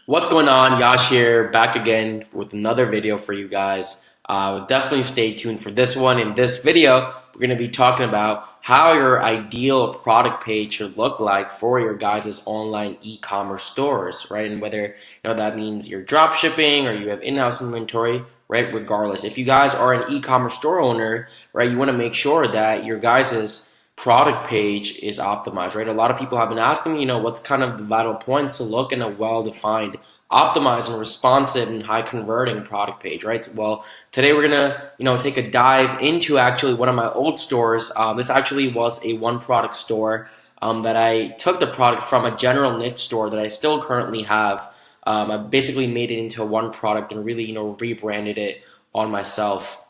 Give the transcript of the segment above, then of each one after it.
What's going on? Yash here, back again with another video for you guys. Definitely stay tuned for this one. In this video, we're going to be talking about how your ideal product page should look like for your guys' online e-commerce stores, right? And whether that means you're drop shipping or you have in-house inventory, right? Regardless, if you guys are an e-commerce store owner, right, you want to make sure that your guys' product page is optimized, right? A lot of people have been asking me, what's kind of the vital points to look in a well-defined, optimized, and responsive and high-converting product page, right? Well, today we're gonna, take a dive into actually one of my old stores. This actually was a one-product store that I took the product from a general niche store that I still currently have. I basically made it into one product and really, rebranded it on myself.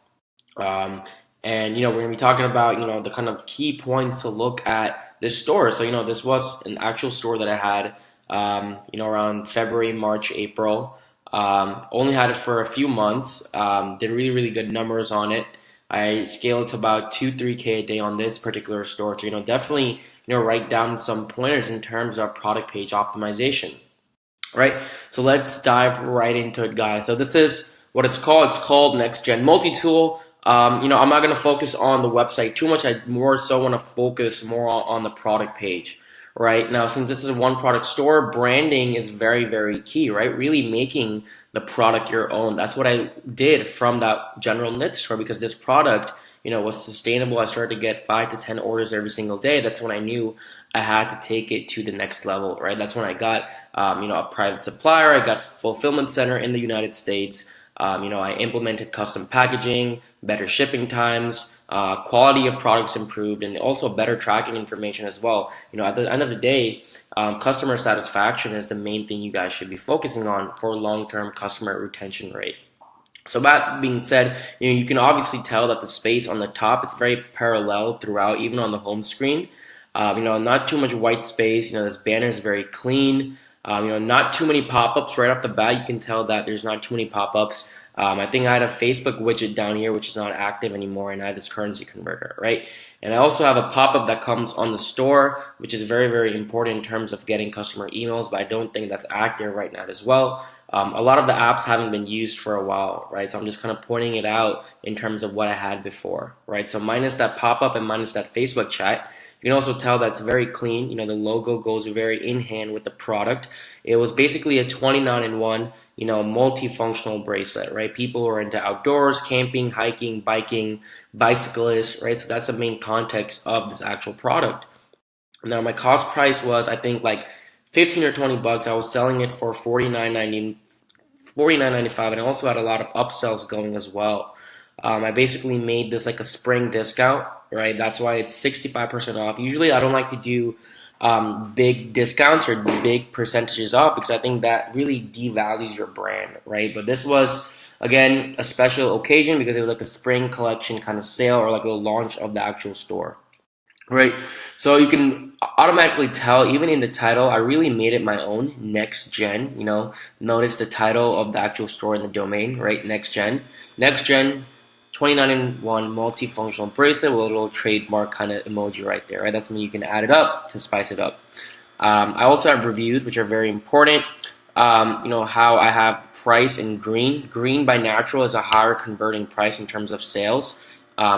And we're gonna be talking about the kind of key points to look at this store. So this was an actual store that I had around February, March, April. Only had it for a few months. Did really good numbers on it. I scaled to about 2-3K a day on this particular store. So definitely write down some pointers in terms of product page optimization. Right. So let's dive right into it, guys. So this is what it's called. It's called Next Gen Multi-Tool. I'm not going to focus on the website too much. I more so want to focus more on the product page. Right now, since this is a one product store, branding is very key, right? Really making the product your own. That's what I did from that general niche store, because this product, was sustainable. I started to get 5 to 10 orders every single day. That's when I knew I had to take it to the next level, right? That's when I got, a private supplier. I got fulfillment center in the United States. I implemented custom packaging, better shipping times, quality of products improved, and also better tracking information as well. At the end of the day, customer satisfaction is the main thing you guys should be focusing on for long-term customer retention rate. So that being said, you can obviously tell that the space on the top is very parallel throughout, even on the home screen. Not too much white space. This banner is very clean. Not too many pop-ups right off the bat. You can tell that there's not too many pop-ups. I think I had a Facebook widget down here, which is not active anymore, and I have this currency converter, right? And I also have a pop-up that comes on the store, which is very important in terms of getting customer emails, but I don't think that's active right now as well. A lot of the apps haven't been used for a while, right? So I'm just kind of pointing it out in terms of what I had before, right? So minus that pop-up and minus that Facebook chat, you can also tell that's very clean. The logo goes very in hand with the product. It was basically a 29-in-1, multifunctional bracelet, right? People who are into outdoors, camping, hiking, biking, bicyclists, right? So that's the main context of this actual product. Now, my cost price was, I think, like 15 or 20 bucks. I was selling it for $49.95, and I also had a lot of upsells going as well. I basically made this like a spring discount, right? That's why it's 65% off. Usually I don't like to do big discounts or big percentages off, because I think that really devalues your brand, right? But this was, again, a special occasion because it was like a spring collection kind of sale, or like the launch of the actual store. Right, so you can automatically tell, even in the title, I really made it my own, Next Gen. Notice the title of the actual store in the domain, right? Next Gen, 29-in-1 multifunctional bracelet with a little trademark kind of emoji right there, right? That's when you can add it up to spice it up. I also have reviews, which are very important. How I have price in green. Green by natural is a higher converting price in terms of sales.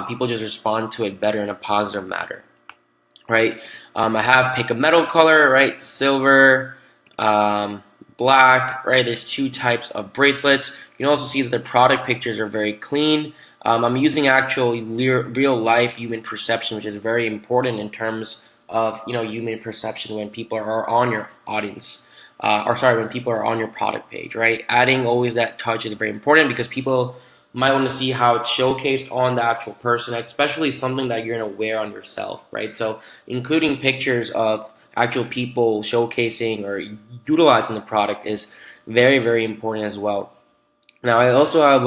People just respond to it better in a positive manner. Right, I have pick a metal color, right? Silver, black, right? There's two types of bracelets. You can also see that the product pictures are very clean. I'm using actual real life human perception, which is very important in terms of human perception when people are on your audience, when people are on your product page, right? Adding always that touch is very important, because people might want to see how it's showcased on the actual person, especially something that you're going to wear on yourself, right? So including pictures of actual people showcasing or utilizing the product is very important as well. Now, I also have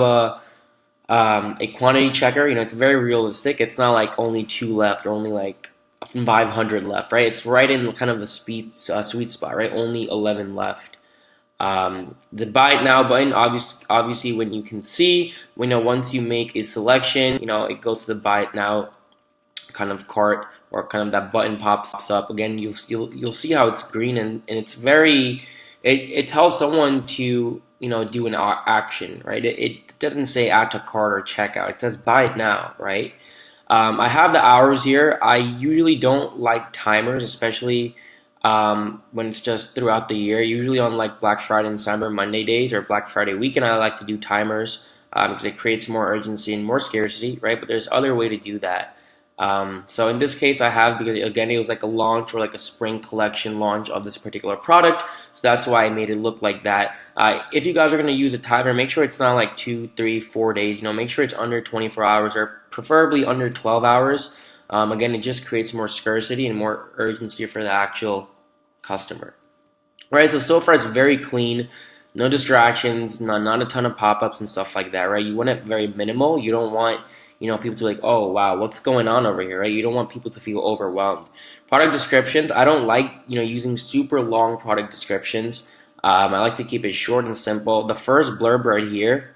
a quantity checker. It's very realistic. It's not like only 2 left or only like 500 left, right? It's right in kind of the sweet spot, right? Only 11 left. The buy it now button, obviously when you can see, once you make a selection, it goes to the buy it now kind of cart, or kind of that button pops up. Again, you'll see how it's green, and it's it tells someone to, do an action, right? It doesn't say add to cart or checkout. It says buy it now, right? I have the hours here. I usually don't like timers, especially when it's just throughout the year. Usually on like Black Friday and Cyber Monday days or Black Friday weekend, I like to do timers because it creates more urgency and more scarcity, right? But there's other way to do that. So in this case, I have, because again, it was like a launch or like a spring collection launch of this particular product. So that's why I made it look like that. If you guys are going to use a timer, make sure it's not like 2, 3, 4 days. Make sure it's under 24 hours or preferably under 12 hours. Again, it just creates more scarcity and more urgency for the actual customer. Right, so far it's very clean, no distractions, not a ton of pop-ups and stuff like that, right? You want it very minimal. You don't want, people to be like, oh, wow, what's going on over here, right? You don't want people to feel overwhelmed. Product descriptions, I don't like, using super long product descriptions. I like to keep it short and simple. The first blurb right here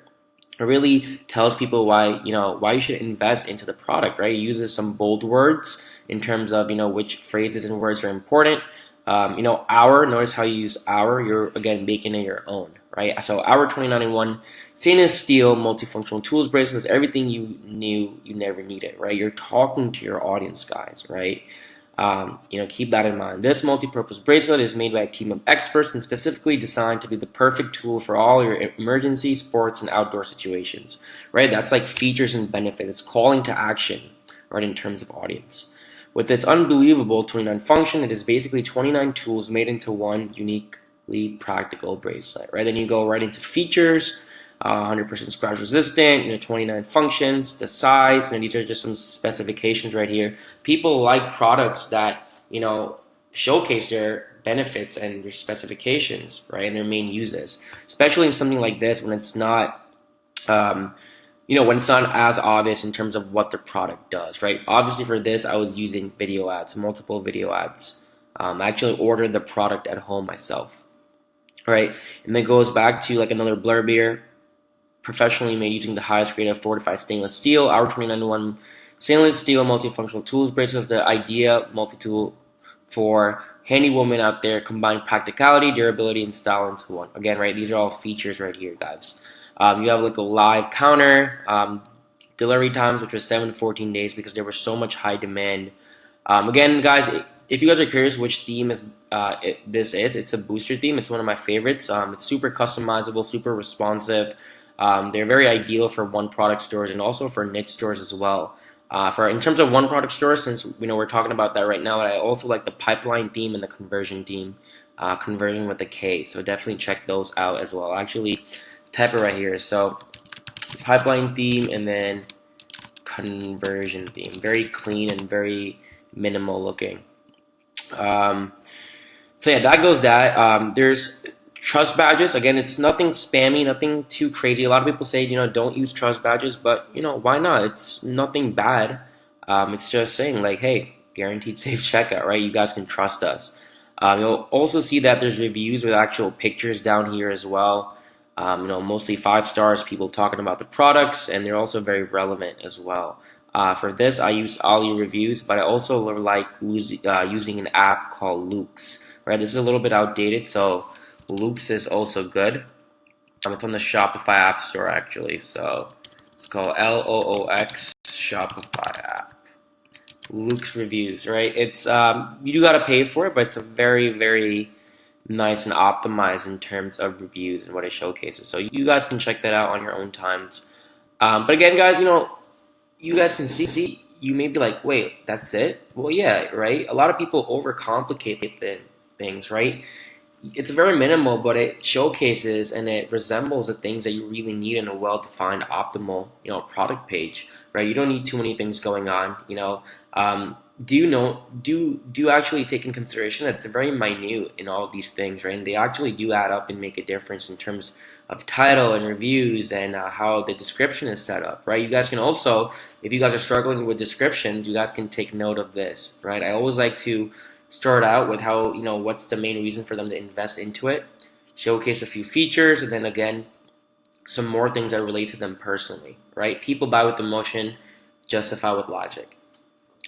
really tells people why you should invest into the product, right? It uses some bold words in terms of, which phrases and words are important. Hour, notice how you use hour. You're, again, making it your own, right? So hour 29-in-1 stainless steel multifunctional tools bracelets, everything you knew you never needed, right? You're talking to your audience, guys, right? Keep that in mind. This multi-purpose bracelet is made by a team of experts and specifically designed to be the perfect tool for all your emergency, sports, and outdoor situations, right? That's like features and benefits. It's calling to action, right, in terms of audience. With its unbelievable 29 function, it is basically 29 tools made into one uniquely practical bracelet, right? Then you go right into features, 100% scratch resistant, 29 functions, the size, these are just some specifications right here. People like products that, showcase their benefits and their specifications, right, and their main uses, especially in something like this when it's not, when it's not as obvious in terms of what the product does, right? Obviously for this, I was using video ads, multiple video ads. I actually ordered the product at home myself, right? And then it goes back to like another blurb here. Professionally made using the highest grade of fortified stainless steel. Our 29-in-1 stainless steel multifunctional tools bracelets, the idea multi-tool for handy women out there, combine practicality, durability, and style into one. Again, right, these are all features right here, guys. You have like a live counter, delivery times, which was 7 to 14 days because there was so much high demand. Again, guys, if you guys are curious which theme this is, it's a booster theme. It's one of my favorites. It's super customizable, super responsive. They're very ideal for one product stores and also for niche stores as well. In terms of one product stores, since we're talking about that right now, I also like the pipeline theme and the conversion theme, conversion with a K. So definitely check those out as well. Actually, type it right here. So pipeline theme and then conversion theme. Very clean and very minimal looking. So yeah, that goes that. There's trust badges. Again, it's nothing spammy, nothing too crazy. A lot of people say, don't use trust badges, but why not? It's nothing bad. It's just saying like, hey, guaranteed safe checkout, right? You guys can trust us. You'll also see that there's reviews with actual pictures down here as well. Mostly 5 stars, people talking about the products, and they're also very relevant as well. For this, I use Ali reviews, but I also like using an app called Loox. Right, this is a little bit outdated, so Loox is also good. It's on the Shopify App Store actually, so it's called Loox Shopify app. Loox reviews, right? It's you do gotta pay for it, but it's a very, very nice and optimized in terms of reviews and what it showcases. So you guys can check that out on your own times. But again, guys, you guys can see. You may be like, wait, that's it? Well, yeah, right? A lot of people overcomplicate things, right? It's very minimal, but it showcases and it resembles the things that you really need in a well-defined, optimal, product page, right? You don't need too many things going on, do actually take in consideration that it's very minute in all of these things, right? And they actually do add up and make a difference in terms of title and reviews and how the description is set up, right? You guys can also, if you guys are struggling with descriptions, you guys can take note of this, right? I always like to start out with how, what's the main reason for them to invest into it, showcase a few features, and then again, some more things that relate to them personally, right? People buy with emotion, justify with logic.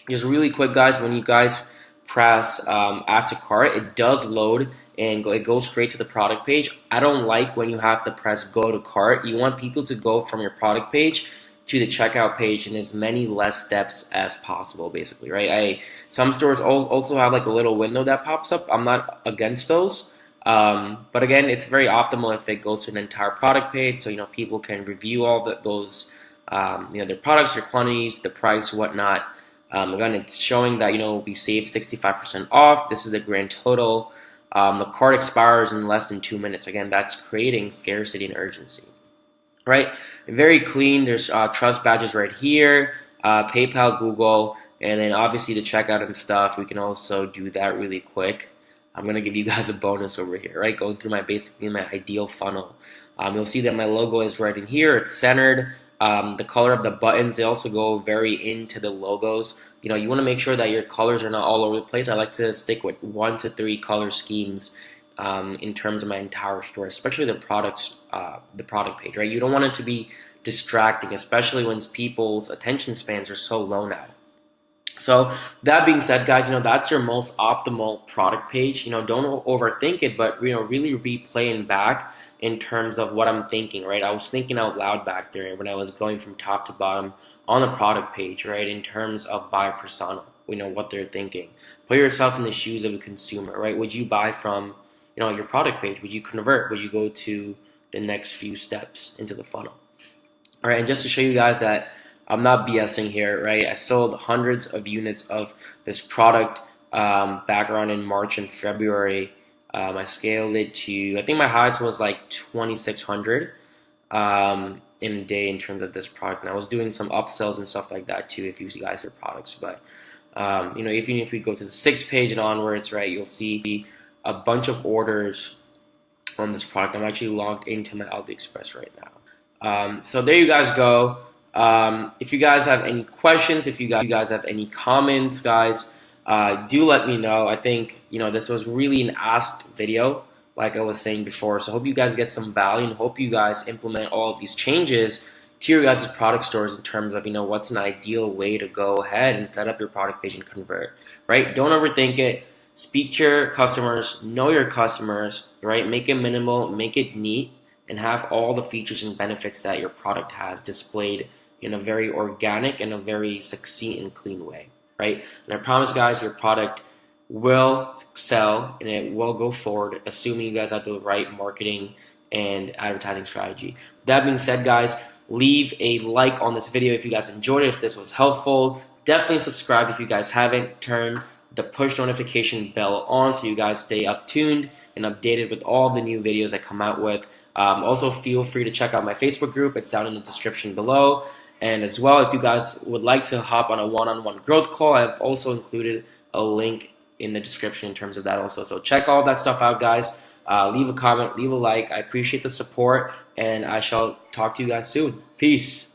Just really quick, guys, when you guys press add to cart, it does load and it goes straight to the product page. I don't like when you have to press go to cart. You want people to go from your product page to the checkout page in as many less steps as possible, basically, right? Some stores also have like a little window that pops up. I'm not against those, but again, it's very optimal if it goes to an entire product page, so people can review all those their products, their quantities, the price, whatnot. Again, it's showing that we saved 65% off. This is the grand total. The cart expires in less than 2 minutes. Again, that's creating scarcity and urgency. Right, very clean. There's trust badges right here, PayPal, Google, and then obviously the checkout and stuff. We can also do that really quick. I'm gonna give you guys a bonus over here, right? Going through basically my ideal funnel. You'll see that my logo is right in here. It's centered. The color of the buttons, they also go very into the logos. You want to make sure that your colors are not all over the place. I like to stick with 1 to 3 color schemes in terms of my entire store, especially the product page, right? You don't want it to be distracting, especially when people's attention spans are so low now. So that being said, guys, that's your most optimal product page. Don't overthink it, but really replaying back in terms of what I'm thinking, right? I was thinking out loud back there when I was going from top to bottom on the product page, right? In terms of buyer persona, what they're thinking. Put yourself in the shoes of a consumer, right? Would you buy from your product page? Would you convert? Would you go to the next few steps into the funnel? All right, and just to show you guys that I'm not BSing here, right? I sold hundreds of units of this product back around in March and February. I scaled it to, I think my highest was like 2,600 in a day in terms of this product. And I was doing some upsells and stuff like that too if you guys have products. But even if we go to the 6th page and onwards, right, you'll see a bunch of orders on this product. I'm actually logged into my AliExpress right now. So there you guys go. If you guys have any questions, if you guys have any comments, guys, do let me know. I think this was really an asked video, like I was saying before. So I hope you guys get some value and hope you guys implement all of these changes to your guys' product stores in terms of what's an ideal way to go ahead and set up your product page and convert. Right? Don't overthink it. Speak to your customers, know your customers, right? Make it minimal, make it neat, and have all the features and benefits that your product has displayed in a very organic and a very succinct and clean way, right? And I promise, guys, your product will sell and it will go forward, assuming you guys have the right marketing and advertising strategy. That being said, guys, leave a like on this video if you guys enjoyed it, if this was helpful. Definitely subscribe if you guys haven't. Turn the push notification bell on so you guys stay tuned and updated with all the new videos I come out with. Also, feel free to check out my Facebook group. It's down in the description below. And as well, if you guys would like to hop on a one-on-one growth call, I've also included a link in the description in terms of that also. So check all that stuff out, guys. Leave a comment, leave a like. I appreciate the support, and I shall talk to you guys soon. Peace.